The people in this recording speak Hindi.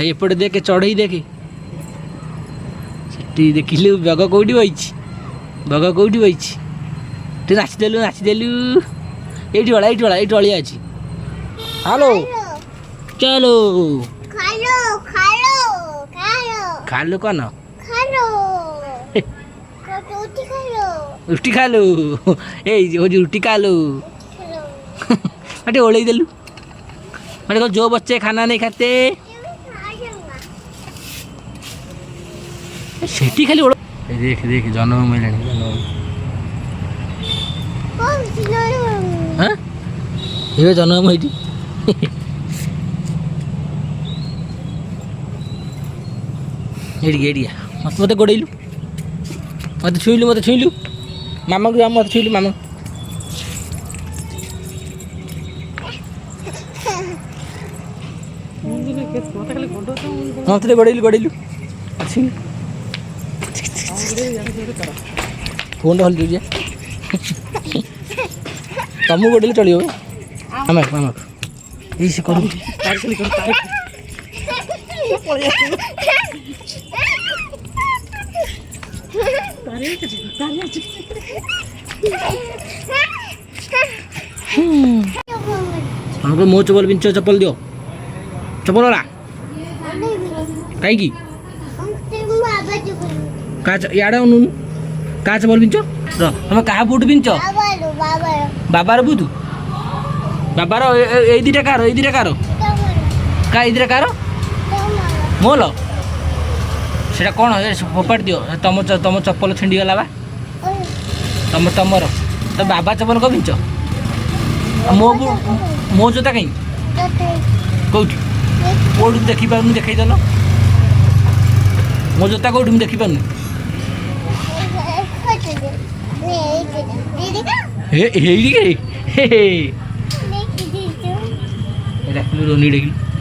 एपटे देखे चढ़ई देखे से देखिलु बग कौटी बही बग कौटी बही तू नाचिदेलु ये अलिया अच्छी हेलो चलो खालु कौन रुटी खालु रुटी खालु ओल्ल देलु मैं जो बच्चे खाना नहीं खाते सेठी खाली देख देख जन्म मिले ये जन्म ये मत मत गोड़ेलु मत छुईलु मामा को मत छुईलु मामा मत गोड़ेलु फोन हल दीजिए तुमको गोड़े चलिए मामा मामा ये कर हमको मो चप्पल पिंच चप्पल दियो चप्पल वाला कहीं याडा का चप्पल पिंच तुम क्या बुट पिंच बाबार बुट बाबार ये दीटा कार कार मोल से कौन फोपाड़ दियो तुम तुम चप्पल छिंडी गला बा तुम तुमर तो बाबा चप्पल को पिंच मो जोता कहीं कौटी कौट देखी पार देखई देल मो जोता कौट देखी पार रोनी देखी